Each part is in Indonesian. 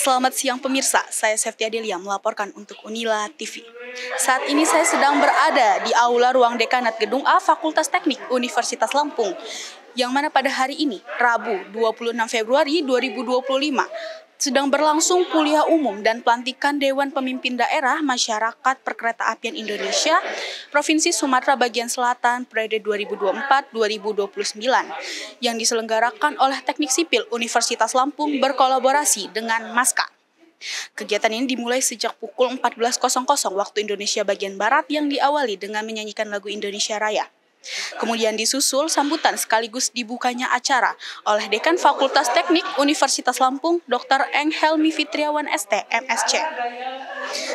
Selamat siang pemirsa, saya Septia Delia melaporkan untuk Unila TV. Saat ini saya sedang berada di Aula Ruang Dekanat Gedung A Fakultas Teknik Universitas Lampung, yang mana pada hari ini, Rabu 26 Februari 2025, sedang berlangsung kuliah umum dan pelantikan Dewan Pemimpin Daerah Masyarakat Perkeretaapian Indonesia Provinsi Sumatera Bagian Selatan periode 2024-2029 yang diselenggarakan oleh Teknik Sipil Universitas Lampung berkolaborasi dengan MASKA. Kegiatan ini dimulai sejak pukul 14.00 waktu Indonesia bagian Barat yang diawali dengan menyanyikan lagu Indonesia Raya. Kemudian disusul sambutan sekaligus dibukanya acara oleh Dekan Fakultas Teknik Universitas Lampung, Dr. Eng Helmi Fitriawan ST, MSc.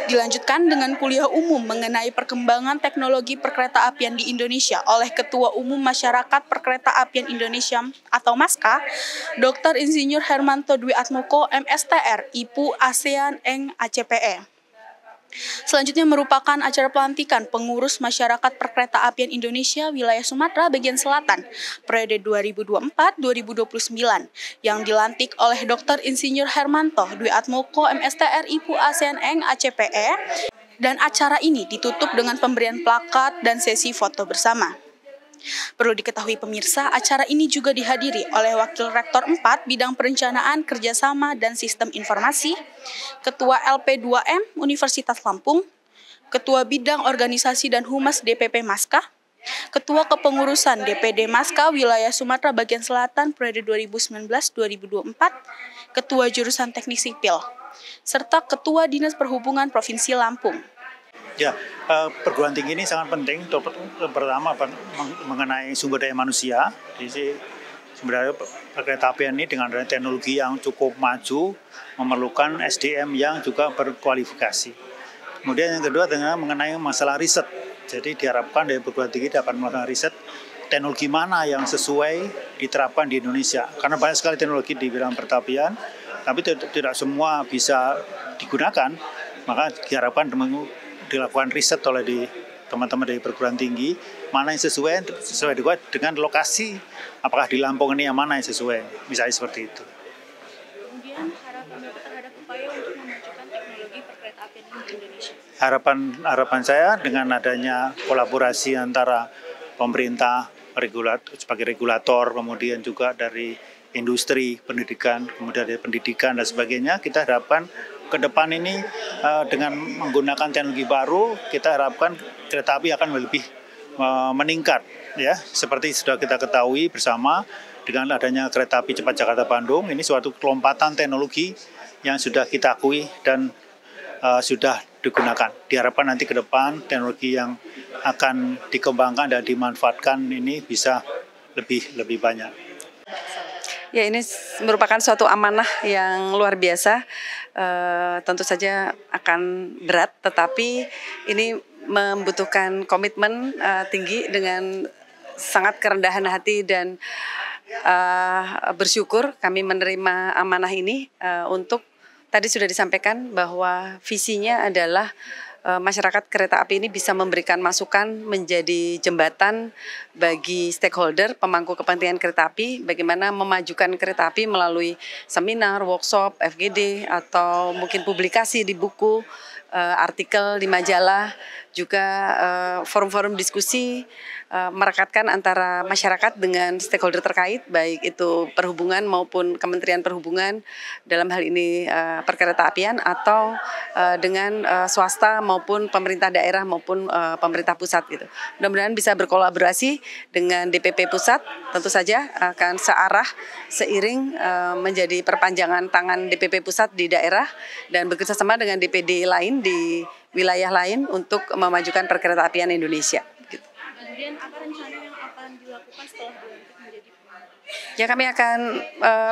Dilanjutkan dengan kuliah umum mengenai perkembangan teknologi perkeretaapian di Indonesia oleh Ketua Umum Masyarakat Perkeretaapian Indonesia atau MASKA, Dr. Insinyur Hermanto Dwi Atmoko, MSTR, IPU ASEAN Eng ACPE. Selanjutnya merupakan acara pelantikan pengurus masyarakat perkeretaapian Indonesia wilayah Sumatera bagian Selatan periode 2024-2029 yang dilantik oleh Dr. Insinyur Hermanto Dwi Atmoko MSTR IPU ASEAN Eng ACPE, dan acara ini ditutup dengan pemberian plakat dan sesi foto bersama. Perlu diketahui pemirsa, acara ini juga dihadiri oleh Wakil Rektor 4 Bidang Perencanaan, Kerjasama, dan Sistem Informasi, Ketua LP2M Universitas Lampung, Ketua Bidang Organisasi dan Humas DPP MASKA, Ketua Kepengurusan DPD MASKA Wilayah Sumatera Bagian Selatan periode 2019-2024, Ketua Jurusan Teknik Sipil, serta Ketua Dinas Perhubungan Provinsi Lampung. Ya, perguruan tinggi ini sangat penting. Pertama mengenai sumber daya manusia. Jadi sumber daya perkeretaapian ini dengan teknologi yang cukup maju memerlukan SDM yang juga berkualifikasi. Kemudian yang kedua dengan mengenai masalah riset. Jadi diharapkan dari perguruan tinggi dapat melakukan riset teknologi mana yang sesuai diterapkan di Indonesia. Karena banyak sekali teknologi di bidang perkeretaapian, tapi tidak semua bisa digunakan. Maka diharapkan dilakukan riset oleh teman-teman dari perguruan tinggi mana yang sesuai dengan lokasi, apakah di Lampung ini yang mana yang sesuai, misalnya seperti itu. Kemudian harapan Bapak terhadap upaya untuk memajukan teknologi perkeretaapian di Indonesia. Harapan saya dengan adanya kolaborasi antara pemerintah sebagai regulator, kemudian juga dari industri pendidikan, kemudian dari pendidikan dan sebagainya, kita harapkan ke depan ini dengan menggunakan teknologi baru, kita harapkan kereta api akan lebih meningkat, ya. Seperti sudah kita ketahui bersama dengan adanya kereta api cepat Jakarta-Bandung, ini suatu kelompatan teknologi yang sudah kita akui dan sudah digunakan. Diharapkan nanti ke depan teknologi yang akan dikembangkan dan dimanfaatkan ini bisa lebih banyak. Ya, ini merupakan suatu amanah yang luar biasa. Tentu saja akan berat, tetapi ini membutuhkan komitmen tinggi dengan sangat kerendahan hati dan bersyukur kami menerima amanah ini untuk tadi sudah disampaikan bahwa visinya adalah masyarakat kereta api ini bisa memberikan masukan menjadi jembatan bagi stakeholder pemangku kepentingan kereta api, bagaimana memajukan kereta api melalui seminar, workshop, FGD, atau mungkin publikasi di buku, artikel di majalah, juga forum-forum diskusi, merekatkan antara masyarakat dengan stakeholder terkait, baik itu perhubungan maupun Kementerian Perhubungan dalam hal ini perkeretaapian, atau dengan swasta maupun pemerintah daerah maupun pemerintah pusat gitu. Mudah-mudahan bisa berkolaborasi dengan DPP pusat, tentu saja akan searah seiring menjadi perpanjangan tangan DPP pusat di daerah dan bekerjasama dengan DPD lain di wilayah lain untuk memajukan perkeretaapian Indonesia. Kemudian apa rencana yang akan dilakukan setelah dilantik menjadi Ya, kami akan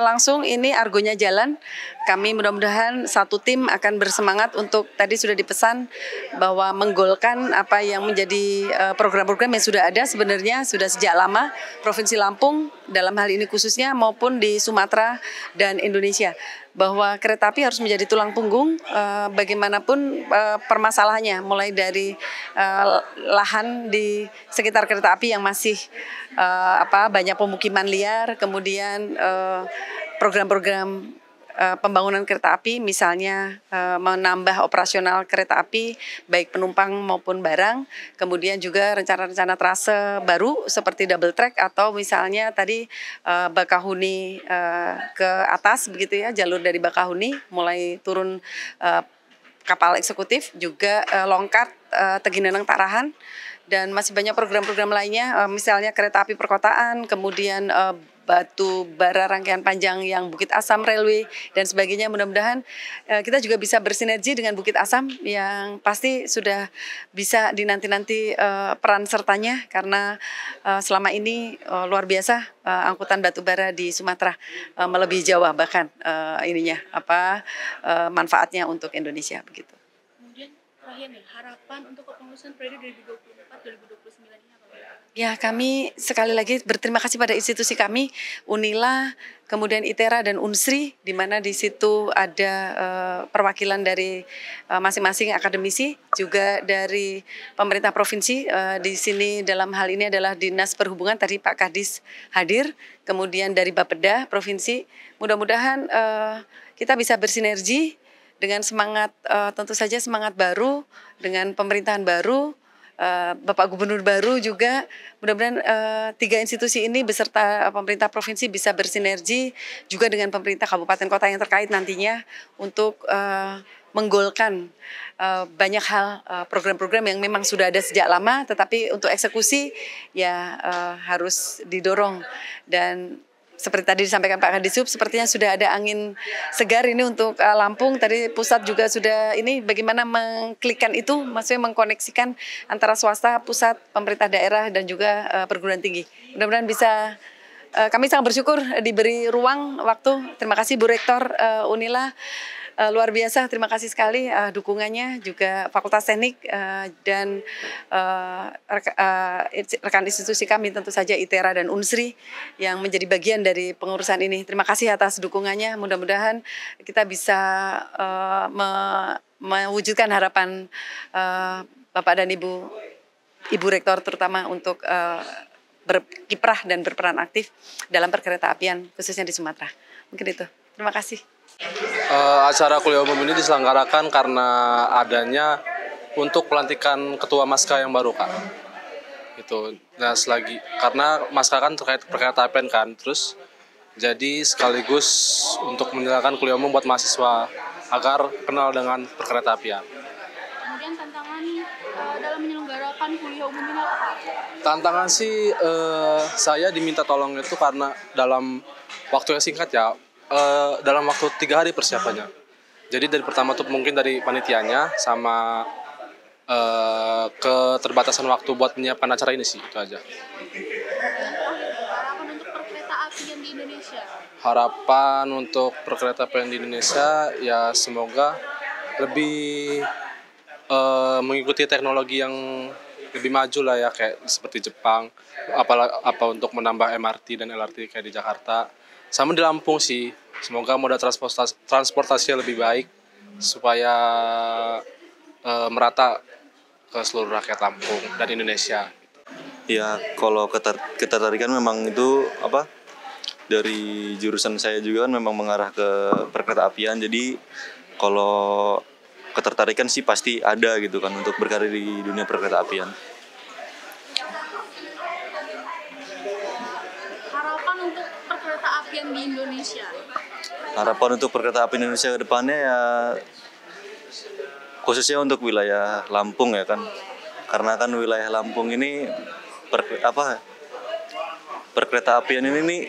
langsung ini argonya jalan. Kami mudah-mudahan satu tim akan bersemangat untuk tadi sudah dipesan bahwa menggolkan apa yang menjadi program-program yang sudah ada sebenarnya sudah sejak lama Provinsi Lampung dalam hal ini khususnya maupun di Sumatera dan Indonesia. Bahwa kereta api harus menjadi tulang punggung bagaimanapun permasalahannya, mulai dari lahan di sekitar kereta api yang masih banyak pemukiman liar, kemudian program-program pembangunan kereta api, misalnya menambah operasional kereta api baik penumpang maupun barang, kemudian juga rencana-rencana trase baru seperti double track atau misalnya tadi Bakahuni ke atas begitu ya, jalur dari Bakahuni mulai turun kapal eksekutif, juga Longkat Tegineneng Tarahan, dan masih banyak program-program lainnya, misalnya kereta api perkotaan, kemudian batu bara rangkaian panjang yang Bukit Asam Railway dan sebagainya. Mudah-mudahan kita juga bisa bersinergi dengan Bukit Asam yang pasti sudah bisa dinanti-nanti peran sertanya, karena selama ini luar biasa angkutan batu bara di Sumatera melebihi Jawa bahkan manfaatnya untuk Indonesia begitu. Kemudian terakhir nih, harapan untuk kepengurusan periode 2024-2029 ini apa? Ya, kami sekali lagi berterima kasih pada institusi kami, Unila, kemudian ITERA dan Unsri, di mana di situ ada perwakilan dari masing-masing akademisi, juga dari pemerintah provinsi. Di sini dalam hal ini adalah Dinas Perhubungan, tadi Pak Kadis hadir, kemudian dari Bapeda provinsi. Mudah-mudahan kita bisa bersinergi dengan semangat, tentu saja semangat baru, dengan pemerintahan baru, Bapak Gubernur baru juga. Mudah-mudahan tiga institusi ini beserta pemerintah provinsi bisa bersinergi juga dengan pemerintah kabupaten kota yang terkait nantinya untuk menggolkan banyak hal, program-program yang memang sudah ada sejak lama, tetapi untuk eksekusi ya harus didorong. Dan seperti tadi disampaikan Pak Kadisub, sepertinya sudah ada angin segar ini untuk Lampung. Tadi pusat juga sudah ini bagaimana mengklikkan itu, maksudnya mengkoneksikan antara swasta, pusat, pemerintah daerah dan juga perguruan tinggi. Mudah-mudahan bisa, kami sangat bersyukur diberi ruang waktu. Terima kasih Bu Rektor Unila. Luar biasa, terima kasih sekali dukungannya, juga Fakultas Teknik dan rekan institusi kami tentu saja ITERA dan Unsri yang menjadi bagian dari pengurusan ini. Terima kasih atas dukungannya, mudah-mudahan kita bisa mewujudkan harapan Bapak dan Ibu Rektor terutama untuk berkiprah dan berperan aktif dalam perkeretaapian khususnya di Sumatera. Mungkin itu. Terima kasih. Acara kuliah umum ini diselenggarakan karena adanya untuk pelantikan ketua Maska yang baru, Kak. Gitu. Nah, selagi karena Maska kan terkait perkeretaapian kan, terus jadi sekaligus untuk menjalankan kuliah umum buat mahasiswa agar kenal dengan perkeretaapian. Kemudian tantangan dalam menyelenggarakan kuliah umum ini apa, Pak? Tantangan sih saya diminta tolong itu karena dalam waktu yang singkat ya. Dalam waktu 3 hari persiapannya. Jadi dari pertama tuh mungkin dari panitianya sama keterbatasan waktu buat menyiapkan acara ini sih, itu aja. Harapan untuk perkeretaapian di Indonesia? Harapan untuk perkeretaapian di Indonesia ya semoga lebih mengikuti teknologi yang lebih maju lah ya, kayak seperti Jepang, apa untuk menambah MRT dan LRT kayak di Jakarta. Sama di Lampung sih, semoga moda transportasinya lebih baik supaya merata ke seluruh rakyat Lampung dan Indonesia. Ya, kalau ketertarikan memang itu dari jurusan saya juga kan memang mengarah ke perkeretaapian. Jadi kalau ketertarikan sih pasti ada gitu kan untuk berkarir di dunia perkeretaapian. Harapan untuk perkeretaapian di Indonesia? Harapan untuk perkeretaapian Indonesia ke depannya ya khususnya untuk wilayah Lampung ya kan. Karena kan wilayah Lampung ini perkeretaapian ini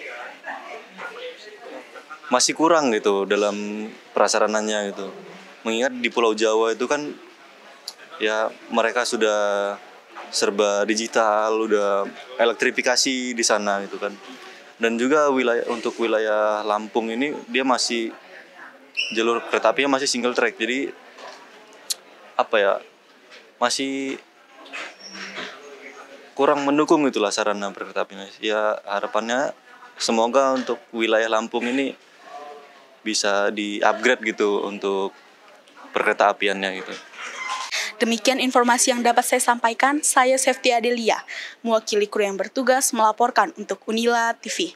masih kurang gitu dalam prasarananya gitu. Mengingat di Pulau Jawa itu kan ya mereka sudah serba digital, udah elektrifikasi di sana gitu kan. Dan juga untuk wilayah Lampung ini dia masih jalur kereta apinya masih single track. Jadi masih kurang mendukung itulah sarana perkereta apian. Ya harapannya semoga untuk wilayah Lampung ini bisa di-upgrade gitu untuk perkereta apiannya gitu. Demikian informasi yang dapat saya sampaikan. Saya Sefti Adelia, mewakili kru yang bertugas melaporkan untuk Unila TV.